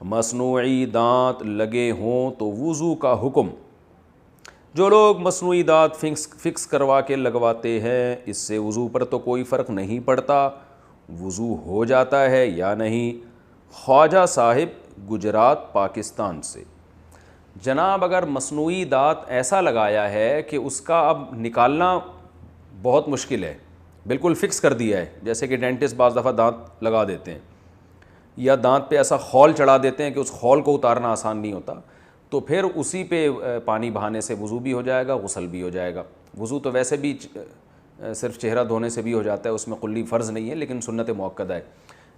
مصنوعی دانت لگے ہوں تو وضو کا حکم۔ جو لوگ مصنوعی دانت فکس کروا کے لگواتے ہیں اس سے وضو پر تو کوئی فرق نہیں پڑتا، وضو ہو جاتا ہے یا نہیں۔ خواجہ صاحب، گجرات، پاکستان سے۔ جناب اگر مصنوعی دانت ایسا لگایا ہے کہ اس کا اب نکالنا بہت مشکل ہے، بالکل فکس کر دیا ہے، جیسے کہ ڈینٹسٹ بعض دفعہ دانت لگا دیتے ہیں یا دانت پہ ایسا خول چڑھا دیتے ہیں کہ اس خول کو اتارنا آسان نہیں ہوتا، تو پھر اسی پہ پانی بہانے سے وضو بھی ہو جائے گا، غسل بھی ہو جائے گا۔ وضو تو ویسے بھی صرف چہرہ دھونے سے بھی ہو جاتا ہے، اس میں کلی فرض نہیں ہے لیکن سنت مؤکدہ ہے،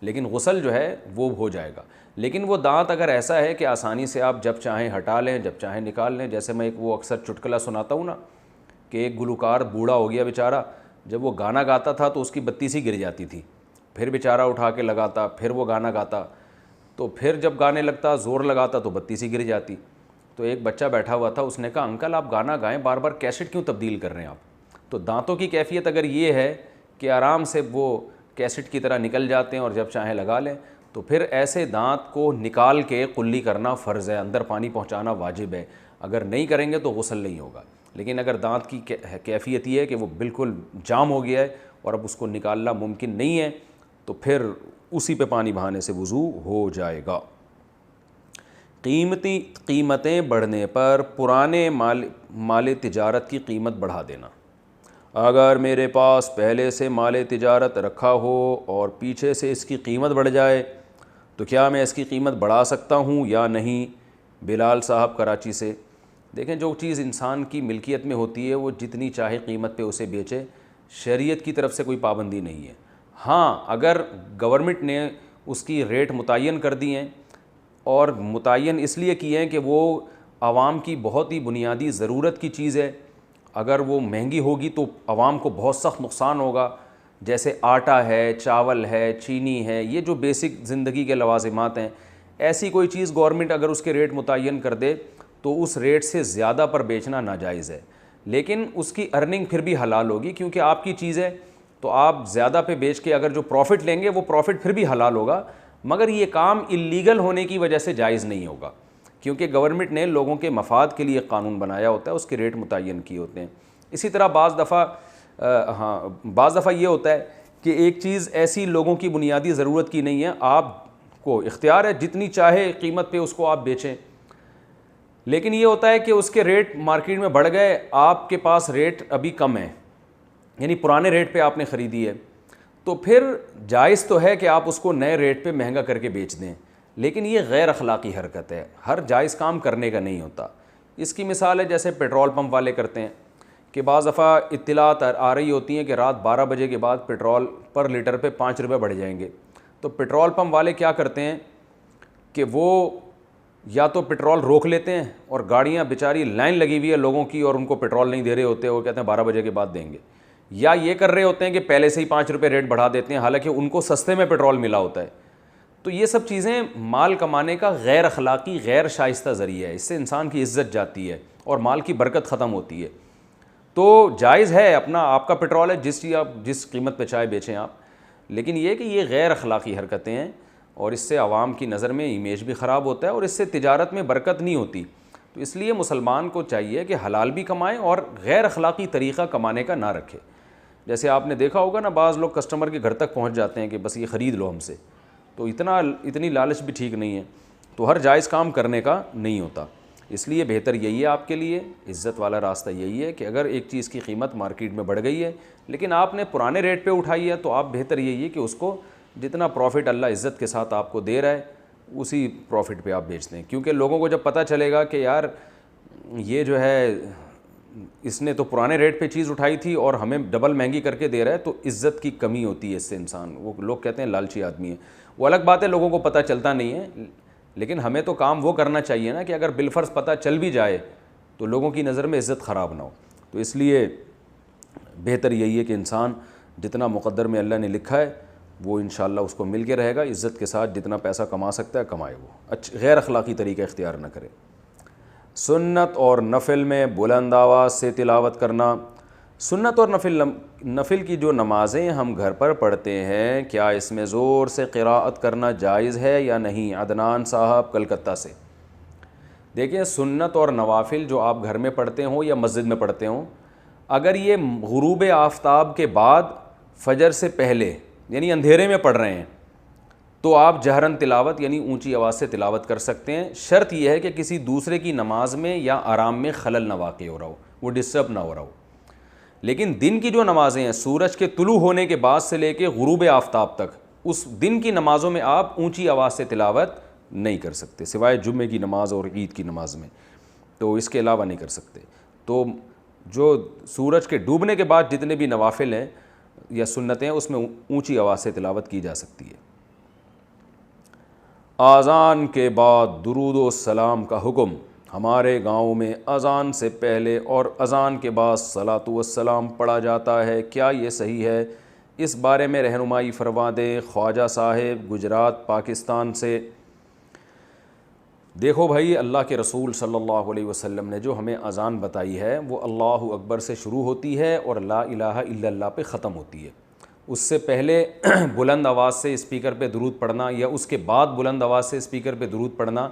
لیکن غسل جو ہے وہ ہو جائے گا۔ لیکن وہ دانت اگر ایسا ہے کہ آسانی سے آپ جب چاہیں ہٹا لیں، جب چاہیں نکال لیں، جیسے میں ایک وہ اکثر چٹکلا سناتا ہوں نا کہ ایک گلوکار بوڑھا ہو گیا بیچارہ، جب وہ گانا گاتا تھا تو اس کی بتی سی گر جاتی تھی، پھر بیچارہ اٹھا کے لگاتا، پھر وہ گانا گاتا، تو پھر جب گانے لگتا زور لگاتا تو بتی سی گر جاتی۔ تو ایک بچہ بیٹھا ہوا تھا، اس نے کہا انکل آپ گانا گائیں، بار بار کیسٹ کیوں تبدیل کر رہے ہیں آپ؟ تو دانتوں کی کیفیت اگر یہ ہے کہ آرام سے وہ کیسٹ کی طرح نکل جاتے ہیں اور جب چاہیں لگا لیں، تو پھر ایسے دانت کو نکال کے قلی کرنا فرض ہے، اندر پانی پہنچانا واجب ہے۔ اگر نہیں کریں گے تو غسل نہیں ہوگا۔ لیکن اگر دانت کی کیفیت یہ ہے کہ وہ بالکل جام ہو گیا ہے اور اب اس کو نکالنا ممکن نہیں ہے، تو پھر اسی پہ پانی بہانے سے وضو ہو جائے گا۔ قیمتیں بڑھنے پر پرانے مال تجارت کی قیمت بڑھا دینا۔ اگر میرے پاس پہلے سے مال تجارت رکھا ہو اور پیچھے سے اس کی قیمت بڑھ جائے تو کیا میں اس کی قیمت بڑھا سکتا ہوں یا نہیں؟ بلال صاحب، کراچی سے۔ دیکھیں جو چیز انسان کی ملکیت میں ہوتی ہے وہ جتنی چاہے قیمت پہ اسے بیچے، شریعت کی طرف سے کوئی پابندی نہیں ہے۔ ہاں اگر گورنمنٹ نے اس کی ریٹ متعین کر دی ہیں اور متعین اس لیے کی ہیں کہ وہ عوام کی بہت ہی بنیادی ضرورت کی چیز ہے، اگر وہ مہنگی ہوگی تو عوام کو بہت سخت نقصان ہوگا، جیسے آٹا ہے، چاول ہے، چینی ہے، یہ جو بیسک زندگی کے لوازمات ہیں، ایسی کوئی چیز گورنمنٹ اگر اس کے ریٹ متعین کر دے تو اس ریٹ سے زیادہ پر بیچنا ناجائز ہے، لیکن اس کی ارننگ پھر بھی حلال ہوگی کیونکہ آپ کی چیز ہے، تو آپ زیادہ پہ بیچ کے اگر جو پروفٹ لیں گے وہ پروفٹ پھر بھی حلال ہوگا، مگر یہ کام اللیگل ہونے کی وجہ سے جائز نہیں ہوگا، کیونکہ گورنمنٹ نے لوگوں کے مفاد کے لیے قانون بنایا ہوتا ہے، اس کے ریٹ متعین کیے ہوتے ہیں۔ اسی طرح بعض دفعہ یہ ہوتا ہے کہ ایک چیز ایسی لوگوں کی بنیادی ضرورت کی نہیں ہے، آپ کو اختیار ہے جتنی چاہے قیمت پہ اس کو آپ بیچیں، لیکن یہ ہوتا ہے کہ اس کے ریٹ مارکیٹ میں بڑھ گئے، آپ کے پاس ریٹ ابھی کم ہے، یعنی پرانے ریٹ پہ آپ نے خریدی ہے، تو پھر جائز تو ہے کہ آپ اس کو نئے ریٹ پہ مہنگا کر کے بیچ دیں، لیکن یہ غیر اخلاقی حرکت ہے، ہر جائز کام کرنے کا نہیں ہوتا۔ اس کی مثال ہے جیسے پیٹرول پمپ والے کرتے ہیں کہ بعض دفعہ اطلاعات آ رہی ہوتی ہیں کہ رات 12 بجے کے بعد پیٹرول پر لیٹر پہ 5 روپے بڑھ جائیں گے، تو پیٹرول پمپ والے کیا کرتے ہیں کہ وہ یا تو پیٹرول روک لیتے ہیں اور گاڑیاں بیچاری لائن لگی ہوئی ہے لوگوں کی اور ان کو پیٹرول نہیں دے رہے ہوتے، وہ کہتے ہیں 12 بجے کے بعد دیں گے، یا یہ کر رہے ہوتے ہیں کہ پہلے سے ہی 5 روپے ریٹ بڑھا دیتے ہیں حالانکہ ان کو سستے میں پیٹرول ملا ہوتا ہے۔ تو یہ سب چیزیں مال کمانے کا غیر اخلاقی، غیر شائستہ ذریعہ ہے، اس سے انسان کی عزت جاتی ہے اور مال کی برکت ختم ہوتی ہے۔ تو جائز ہے اپنا، آپ کا پیٹرول ہے، جس قیمت پہ چاہے بیچیں آپ، لیکن یہ کہ یہ غیر اخلاقی حرکتیں ہیں اور اس سے عوام کی نظر میں امیج بھی خراب ہوتا ہے اور اس سے تجارت میں برکت نہیں ہوتی۔ تو اس لیے مسلمان کو چاہیے کہ حلال بھی کمائیں اور غیر اخلاقی طریقہ کمانے کا نہ رکھے۔ جیسے آپ نے دیکھا ہوگا نا، بعض لوگ کسٹمر کے گھر تک پہنچ جاتے ہیں کہ بس یہ خرید لو ہم سے، تو اتنی لالچ بھی ٹھیک نہیں ہے، تو ہر جائز کام کرنے کا نہیں ہوتا۔ اس لیے بہتر یہی ہے آپ کے لیے، عزت والا راستہ یہی ہے کہ اگر ایک چیز کی قیمت مارکیٹ میں بڑھ گئی ہے لیکن آپ نے پرانے ریٹ پہ اٹھائی ہے، تو آپ بہتر یہی ہے کہ اس کو جتنا پروفٹ اللہ عزت کے ساتھ آپ کو دے رہا ہے اسی پروفٹ پہ آپ بیچ دیں، کیونکہ لوگوں کو جب پتہ چلے گا کہ یار یہ جو ہے اس نے تو پرانے ریٹ پہ چیز اٹھائی تھی اور ہمیں ڈبل مہنگی کر کے دے رہا ہے، تو عزت کی کمی ہوتی ہے اس سے انسان، وہ لوگ کہتے ہیں لالچی آدمی ہے۔ وہ الگ بات ہے لوگوں کو پتہ چلتا نہیں ہے، لیکن ہمیں تو کام وہ کرنا چاہیے نا کہ اگر بالفرض پتہ چل بھی جائے تو لوگوں کی نظر میں عزت خراب نہ ہو۔ تو اس لیے بہتر یہی ہے کہ انسان جتنا مقدر میں اللہ نے لکھا ہے وہ انشاءاللہ اس کو مل کے رہے گا، عزت کے ساتھ جتنا پیسہ کما سکتا ہے کمائے، وہ غیر اخلاقی طریقہ اختیار نہ کرے۔ سنت اور نفل میں بلند آواز سے تلاوت کرنا۔ سنت اور نفل نفل کی جو نمازیں ہم گھر پر پڑھتے ہیں کیا اس میں زور سے قراءت کرنا جائز ہے یا نہیں؟ عدنان صاحب کلکتہ سے۔ دیکھیں سنت اور نوافل جو آپ گھر میں پڑھتے ہوں یا مسجد میں پڑھتے ہوں، اگر یہ غروب آفتاب کے بعد فجر سے پہلے یعنی اندھیرے میں پڑھ رہے ہیں تو آپ جہرن تلاوت یعنی اونچی آواز سے تلاوت کر سکتے ہیں۔ شرط یہ ہے کہ کسی دوسرے کی نماز میں یا آرام میں خلل نہ واقع ہو رہا ہو، وہ ڈسٹرب نہ ہو رہا ہو۔ لیکن دن کی جو نمازیں ہیں سورج کے طلوع ہونے کے بعد سے لے کے غروب آفتاب تک، اس دن کی نمازوں میں آپ اونچی آواز سے تلاوت نہیں کر سکتے سوائے جمعے کی نماز اور عید کی نماز میں، تو اس کے علاوہ نہیں کر سکتے۔ تو جو سورج کے ڈوبنے کے بعد جتنے بھی نوافل ہیں یا سنتیں ہیں اس میں اونچی آواز سے تلاوت کی جا سکتی ہے۔ اذان کے بعد درود و سلام کا حکم۔ ہمارے گاؤں میں اذان سے پہلے اور اذان کے بعد صلاۃ والسلام پڑھا جاتا ہے، کیا یہ صحیح ہے؟ اس بارے میں رہنمائی فرما دیں۔ خواجہ صاحب گجرات پاکستان سے۔ دیکھو بھائی، اللہ کے رسول صلی اللہ علیہ وسلم نے جو ہمیں اذان بتائی ہے وہ اللہ اکبر سے شروع ہوتی ہے اور لا الہ الا اللہ پہ ختم ہوتی ہے۔ اس سے پہلے بلند آواز سے اسپیکر پہ درود پڑھنا یا اس کے بعد بلند آواز سے اسپیکر پہ درود پڑھنا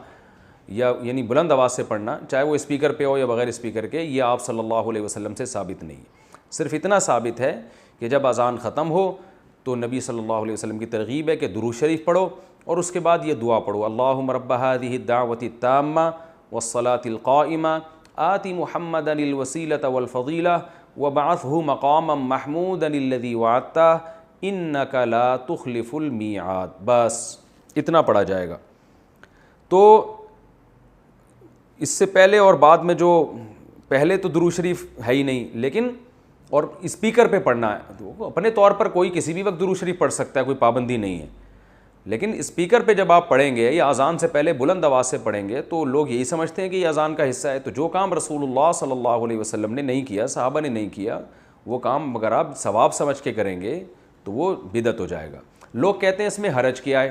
یا یعنی بلند آواز سے پڑھنا، چاہے وہ اسپیکر پہ ہو یا بغیر اسپیکر کے، یہ آپ صلی اللہ علیہ وسلم سے ثابت نہیں ہے۔ صرف اتنا ثابت ہے کہ جب اذان ختم ہو تو نبی صلی اللہ علیہ وسلم کی ترغیب ہے کہ درود شریف پڑھو اور اس کے بعد یہ دعا پڑھو، اللہم رب هذه الدعوة التامة والصلاة القائمة آت محمدا الوسیلۃ والفضیلہ وابعثہ مقاما محمودا الذی وعدتہ انک لا تخلف المیعاد۔ بس اتنا پڑھا جائے گا۔ تو اس سے پہلے اور بعد میں جو پہلے تو درود شریف ہے ہی نہیں، لیکن اور اسپیکر پہ پڑھنا ہے تو اپنے طور پر کوئی کسی بھی وقت درود شریف پڑھ سکتا ہے، کوئی پابندی نہیں ہے، لیکن اسپیکر پہ جب آپ پڑھیں گے یا اذان سے پہلے بلند آواز سے پڑھیں گے تو لوگ یہی سمجھتے ہیں کہ یہ اذان کا حصہ ہے۔ تو جو کام رسول اللہ صلی اللہ علیہ وسلم نے نہیں کیا، صحابہ نے نہیں کیا، وہ کام اگر آپ ثواب سمجھ کے کریں گے تو وہ بدعت ہو جائے گا۔ لوگ کہتے ہیں اس میں حرج کیا ہے،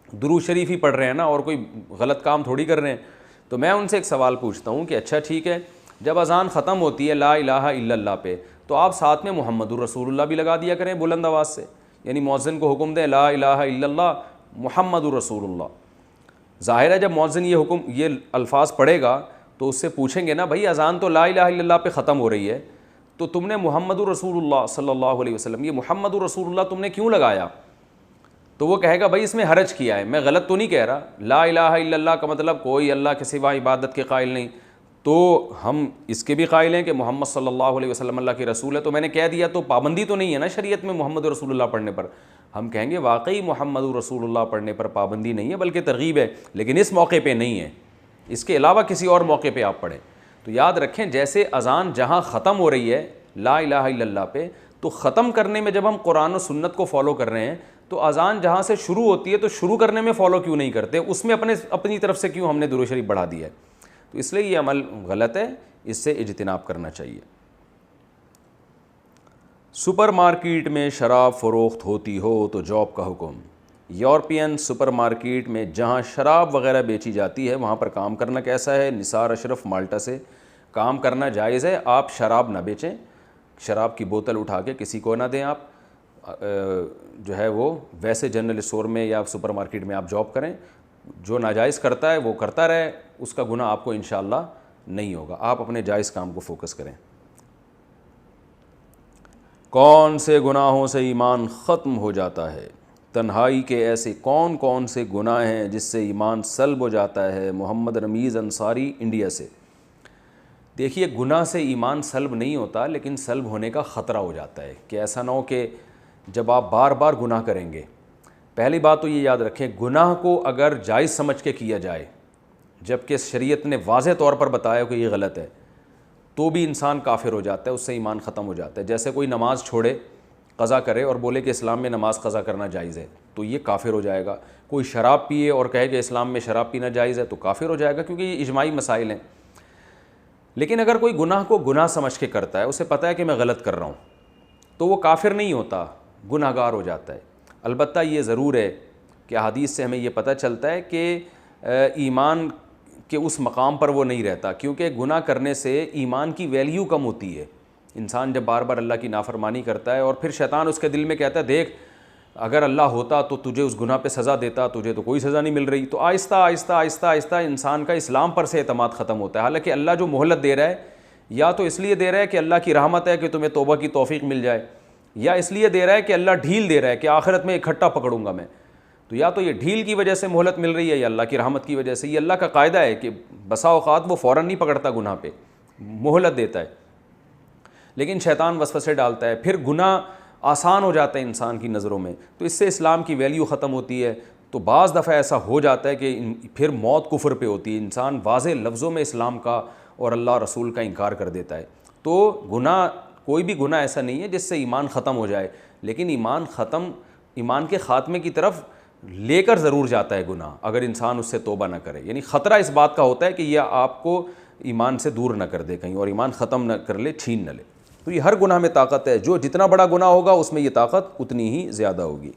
درود شریف ہی پڑھ رہے ہیں نا اور کوئی غلط کام تھوڑی کر رہے ہیں۔ تو میں ان سے ایک سوال پوچھتا ہوں کہ اچھا ٹھیک ہے، جب اذان ختم ہوتی ہے لا الہ الا اللہ پہ تو آپ ساتھ میں محمد الرسول اللہ بھی لگا دیا کریں بلند آواز سے، یعنی مؤذن کو حکم دیں لا الہ الا اللہ محمد الرسول اللہ۔ ظاہر ہے جب مؤذن یہ الفاظ پڑھے گا تو اس سے پوچھیں گے نا بھائی اذان تو لا الہ الا اللہ پہ ختم ہو رہی ہے تو تم نے محمد الرسول اللہ صلی اللہ علیہ وسلم، یہ محمد الرسول اللہ تم نے کیوں لگایا؟ تو وہ کہے گا بھائی اس میں حرج کیا ہے، میں غلط تو نہیں کہہ رہا، لا الہ الا اللہ کا مطلب کوئی اللہ کے سوا عبادت کے قائل نہیں، تو ہم اس کے بھی قائل ہیں کہ محمد صلی اللہ علیہ وسلم اللہ کے رسول ہے، تو میں نے کہہ دیا تو پابندی تو نہیں ہے نا شریعت میں محمد رسول اللہ پڑھنے پر۔ ہم کہیں گے واقعی محمد رسول اللہ پڑھنے پر پابندی نہیں ہے بلکہ ترغیب ہے، لیکن اس موقع پہ نہیں ہے، اس کے علاوہ کسی اور موقع پہ آپ پڑھیں۔ تو یاد رکھیں جیسے اذان جہاں ختم ہو رہی ہے لا الہ الا اللہ پہ، تو ختم کرنے میں جب ہم قرآن و سنت کو فالو کر رہے ہیں تو اذان جہاں سے شروع ہوتی ہے تو شروع کرنے میں فالو کیوں نہیں کرتے، اس میں اپنی طرف سے کیوں ہم نے درود شریف بڑھا دیا ہے؟ تو اس لیے یہ عمل غلط ہے، اس سے اجتناب کرنا چاہیے۔ سپر مارکیٹ میں شراب فروخت ہوتی ہو تو جاب کا حکم۔ یورپین سپر مارکیٹ میں جہاں شراب وغیرہ بیچی جاتی ہے وہاں پر کام کرنا کیسا ہے؟ نثار اشرف مالٹا سے۔ کام کرنا جائز ہے، آپ شراب نہ بیچیں، شراب کی بوتل اٹھا کے کسی کو نہ دیں، آپ جو ہے وہ ویسے جنرل اسٹور میں یا سپر مارکیٹ میں آپ جاب کریں، جو ناجائز کرتا ہے وہ کرتا رہے، اس کا گناہ آپ کو انشاءاللہ نہیں ہوگا، آپ اپنے جائز کام کو فوکس کریں۔ کون سے گناہوں سے ایمان ختم ہو جاتا ہے؟ تنہائی کے ایسے کون کون سے گناہ ہیں جس سے ایمان سلب ہو جاتا ہے؟ محمد رمیز انصاری انڈیا سے۔ دیکھیے گناہ سے ایمان سلب نہیں ہوتا، لیکن سلب ہونے کا خطرہ ہو جاتا ہے کہ ایسا نہ ہو کہ جب آپ بار بار گناہ کریں گے۔ پہلی بات تو یہ یاد رکھیں، گناہ کو اگر جائز سمجھ کے کیا جائے جبکہ شریعت نے واضح طور پر بتایا کہ یہ غلط ہے، تو بھی انسان کافر ہو جاتا ہے، اس سے ایمان ختم ہو جاتا ہے۔ جیسے کوئی نماز چھوڑے، قضا کرے اور بولے کہ اسلام میں نماز قضا کرنا جائز ہے تو یہ کافر ہو جائے گا۔ کوئی شراب پیے اور کہے کہ اسلام میں شراب پینا جائز ہے تو کافر ہو جائے گا، کیونکہ یہ اجماعی مسائل ہیں۔ لیکن اگر کوئی گناہ کو گناہ سمجھ کے کرتا ہے، اسے پتہ ہے کہ میں غلط کر رہا ہوں، تو وہ کافر نہیں ہوتا، گناہ گار ہو جاتا ہے۔ البتہ یہ ضرور ہے کہ احادیث سے ہمیں یہ پتہ چلتا ہے کہ ایمان کے اس مقام پر وہ نہیں رہتا، کیونکہ گناہ کرنے سے ایمان کی ویلیو کم ہوتی ہے۔ انسان جب بار بار اللہ کی نافرمانی کرتا ہے اور پھر شیطان اس کے دل میں کہتا ہے دیکھ اگر اللہ ہوتا تو تجھے اس گناہ پہ سزا دیتا، تجھے تو کوئی سزا نہیں مل رہی، تو آہستہ آہستہ آہستہ آہستہ انسان کا اسلام پر سے اعتماد ختم ہوتا ہے۔ حالانکہ اللہ جو مہلت دے رہا ہے یا تو اس لیے دے رہا ہے کہ اللہ کی رحمت ہے کہ تمہیں توبہ کی توفیق مل جائے، یا اس لیے دے رہا ہے کہ اللہ ڈھیل دے رہا ہے کہ آخرت میں اکٹھا پکڑوں گا میں، تو یا تو یہ ڈھیل کی وجہ سے مہلت مل رہی ہے یا اللہ کی رحمت کی وجہ سے۔ یہ اللہ کا قاعدہ ہے کہ بسا اوقات وہ فوراً نہیں پکڑتا گناہ پہ، مہلت دیتا ہے، لیکن شیطان وسوسے ڈالتا ہے، پھر گناہ آسان ہو جاتا ہے انسان کی نظروں میں، تو اس سے اسلام کی ویلیو ختم ہوتی ہے۔ تو بعض دفعہ ایسا ہو جاتا ہے کہ پھر موت کفر پہ ہوتی ہے، انسان واضح لفظوں میں اسلام کا اور اللہ رسول کا انکار کر دیتا ہے۔ تو گناہ، کوئی بھی گناہ ایسا نہیں ہے جس سے ایمان ختم ہو جائے، لیکن ایمان کے خاتمے کی طرف لے کر ضرور جاتا ہے گناہ، اگر انسان اس سے توبہ نہ کرے۔ یعنی خطرہ اس بات کا ہوتا ہے کہ یہ آپ کو ایمان سے دور نہ کر دے کہیں، اور ایمان ختم نہ کر لے، چھین نہ لے۔ تو یہ ہر گناہ میں طاقت ہے، جو جتنا بڑا گناہ ہوگا اس میں یہ طاقت اتنی ہی زیادہ ہوگی۔